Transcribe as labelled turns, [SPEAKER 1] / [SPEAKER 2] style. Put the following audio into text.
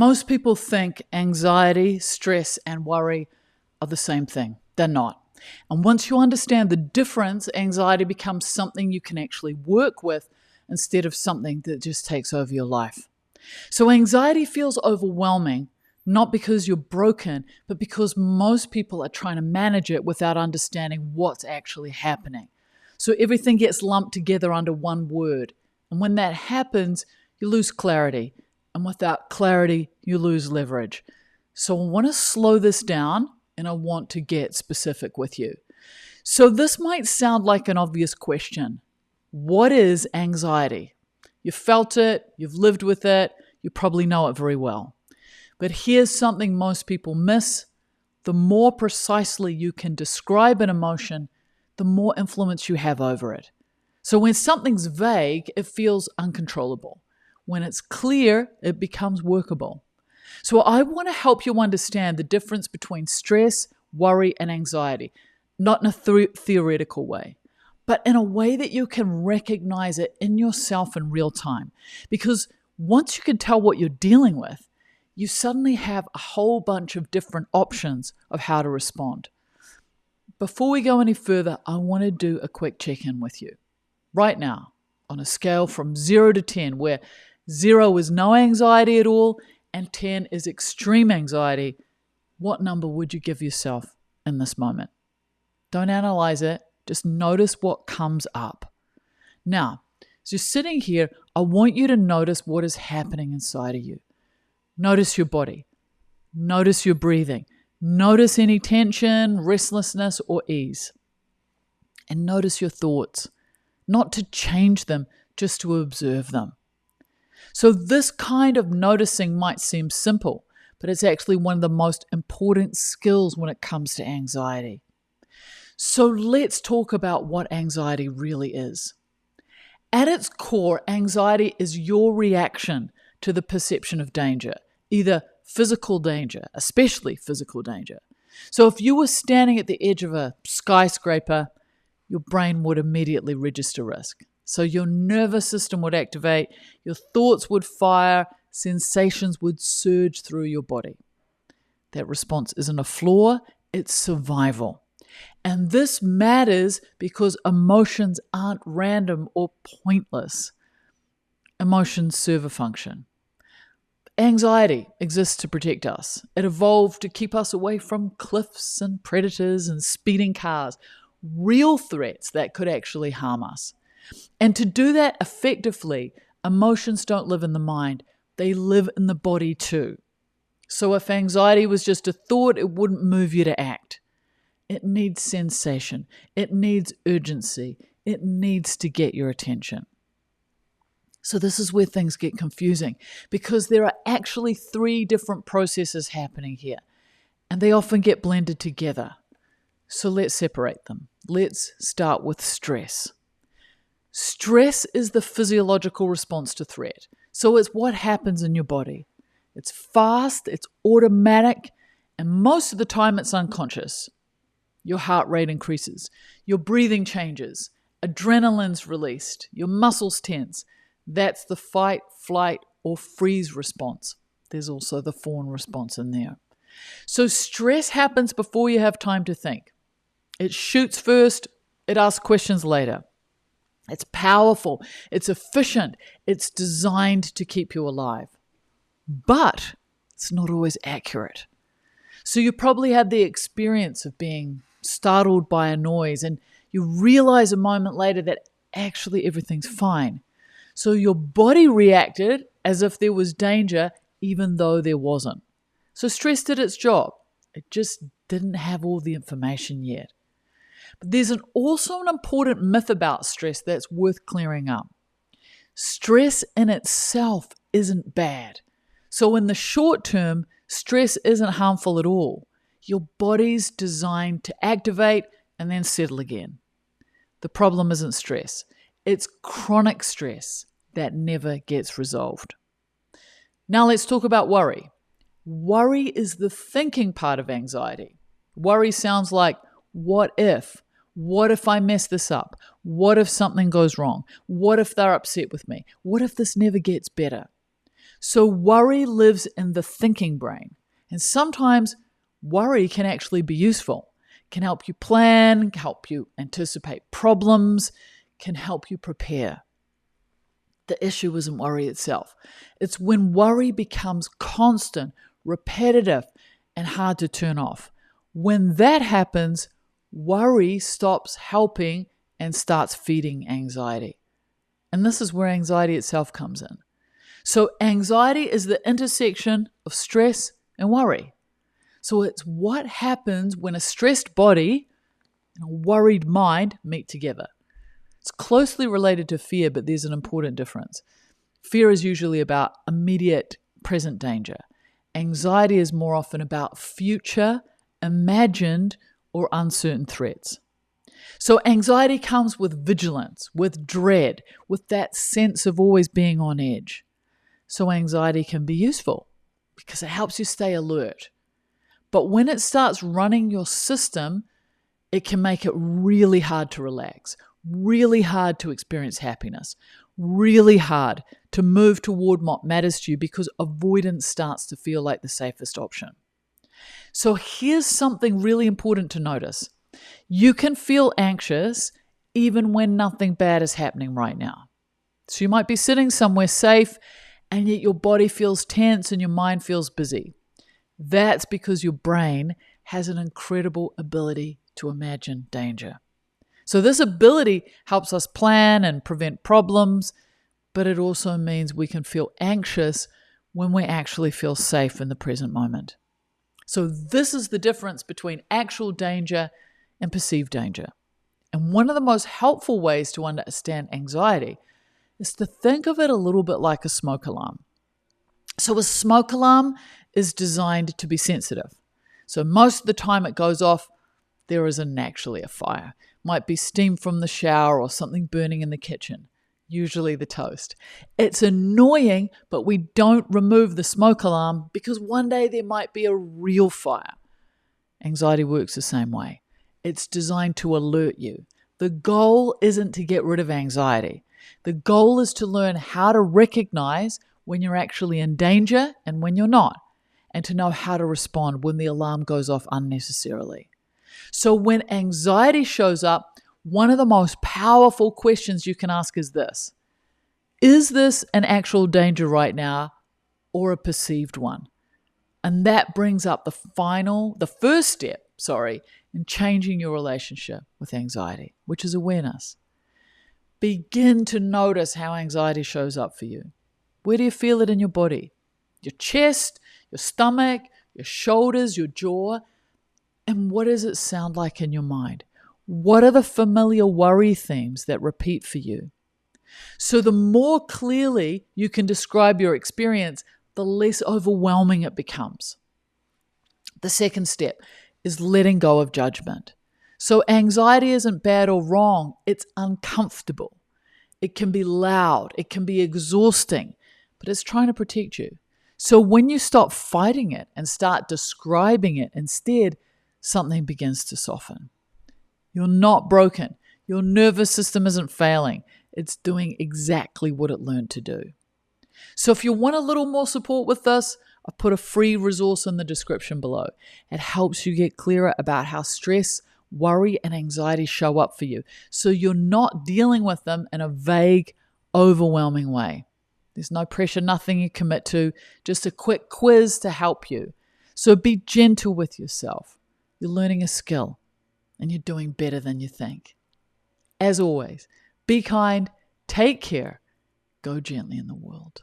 [SPEAKER 1] Most people think anxiety, stress, and worry are the same thing. They're not. And once you understand the difference, anxiety becomes something you can actually work with instead of something that just takes over your life. So anxiety feels overwhelming, not because you're broken, but because most people are trying to manage it without understanding what's actually happening. So everything gets lumped together under one word. And when that happens, you lose clarity. And without clarity, you lose leverage. So I want to slow this down and I want to get specific with you. So this might sound like an obvious question. What is anxiety? You've felt it, you've lived with it, you probably know it very well. But here's something most people miss. The more precisely you can describe an emotion, the more influence you have over it. So when something's vague, it feels uncontrollable. When it's clear, it becomes workable. So I want to help you understand the difference between stress, worry, and anxiety, not in a theoretical way, but in a way that you can recognize it in yourself in real time. Because once you can tell what you're dealing with, you suddenly have a whole bunch of different options of how to respond. Before we go any further, I want to do a quick check-in with you. Right now, on a scale from 0 to 10, where 0 is no anxiety at all and 10 is extreme anxiety, what number would you give yourself in this moment? Don't analyze it, just notice what comes up. Now, as you're sitting here, I want you to notice what is happening inside of you. Notice your body. Notice your breathing. Notice any tension, restlessness, or ease. And notice your thoughts, not to change them, just to observe them. So this kind of noticing might seem simple, but it's actually one of the most important skills when it comes to anxiety. So let's talk about what anxiety really is. At its core, anxiety is your reaction to the perception of danger, either physical danger, especially physical danger. So if you were standing at the edge of a skyscraper, your brain would immediately register risk. So your nervous system would activate, your thoughts would fire, sensations would surge through your body. That response isn't a flaw, it's survival. And this matters because emotions aren't random or pointless. Emotions serve a function. Anxiety exists to protect us. It evolved to keep us away from cliffs and predators and speeding cars, real threats that could actually harm us. And to do that effectively, emotions don't live in the mind, they live in the body too. So if anxiety was just a thought, it wouldn't move you to act. It needs sensation, it needs urgency, it needs to get your attention. So this is where things get confusing because there are actually 3 different processes happening here, and they often get blended together. So let's separate them. Let's start with stress. Stress is the physiological response to threat. So it's what happens in your body. It's fast, it's automatic, and most of the time it's unconscious. Your heart rate increases, your breathing changes, adrenaline's released, your muscles tense. That's the fight, flight, or freeze response. There's also the fawn response in there. So stress happens before you have time to think. It shoots first, it asks questions later. It's powerful, it's efficient, it's designed to keep you alive. But it's not always accurate. So you probably had the experience of being startled by a noise and you realize a moment later that actually everything's fine. So your body reacted as if there was danger even though there wasn't. So stress did its job. It just didn't have all the information yet. But there's also an important myth about stress that's worth clearing up. Stress in itself isn't bad. So in the short term, stress isn't harmful at all. Your body's designed to activate and then settle again. The problem isn't stress. It's chronic stress that never gets resolved. Now let's talk about worry. Worry is the thinking part of anxiety. Worry sounds like, what if? What if I mess this up? What if something goes wrong? What if they're upset with me? What if this never gets better? So worry lives in the thinking brain. And sometimes worry can actually be useful, can help you plan, can help you anticipate problems, can help you prepare. The issue isn't worry itself. It's when worry becomes constant, repetitive, and hard to turn off. When that happens, worry stops helping and starts feeding anxiety. And this is where anxiety itself comes in. So anxiety is the intersection of stress and worry. So it's what happens when a stressed body and a worried mind meet together. It's closely related to fear, but there's an important difference. Fear is usually about immediate present danger. Anxiety is more often about future, imagined, or uncertain threats. So anxiety comes with vigilance, with dread, with that sense of always being on edge. So anxiety can be useful because it helps you stay alert. But when it starts running your system, it can make it really hard to relax, really hard to experience happiness, really hard to move toward what matters to you because avoidance starts to feel like the safest option. So here's something really important to notice. You can feel anxious even when nothing bad is happening right now. So you might be sitting somewhere safe and yet your body feels tense and your mind feels busy. That's because your brain has an incredible ability to imagine danger. So this ability helps us plan and prevent problems, but it also means we can feel anxious when we actually feel safe in the present moment. So this is the difference between actual danger and perceived danger. And one of the most helpful ways to understand anxiety is to think of it a little bit like a smoke alarm. So a smoke alarm is designed to be sensitive. So most of the time it goes off, there isn't actually a fire. Might be steam from the shower or something burning in the kitchen, usually the toast. It's annoying, but we don't remove the smoke alarm because one day there might be a real fire. Anxiety works the same way. It's designed to alert you. The goal isn't to get rid of anxiety. The goal is to learn how to recognize when you're actually in danger and when you're not, and to know how to respond when the alarm goes off unnecessarily. So when anxiety shows up, one of the most powerful questions you can ask is this: is this an actual danger right now or a perceived one? And that brings up the first step, in changing your relationship with anxiety, which is awareness. Begin to notice how anxiety shows up for you. Where do you feel it in your body? Your chest, your stomach, your shoulders, your jaw? And what does it sound like in your mind? What are the familiar worry themes that repeat for you? So the more clearly you can describe your experience, the less overwhelming it becomes. The second step is letting go of judgment. So anxiety isn't bad or wrong, it's uncomfortable. It can be loud, it can be exhausting, but it's trying to protect you. So when you stop fighting it and start describing it instead, something begins to soften. You're not broken. Your nervous system isn't failing. It's doing exactly what it learned to do. So if you want a little more support with this, I've put a free resource in the description below. It helps you get clearer about how stress, worry, and anxiety show up for you, so you're not dealing with them in a vague, overwhelming way. There's no pressure, nothing you commit to, just a quick quiz to help you. So be gentle with yourself. You're learning a skill, and you're doing better than you think. As always, be kind, take care, go gently in the world.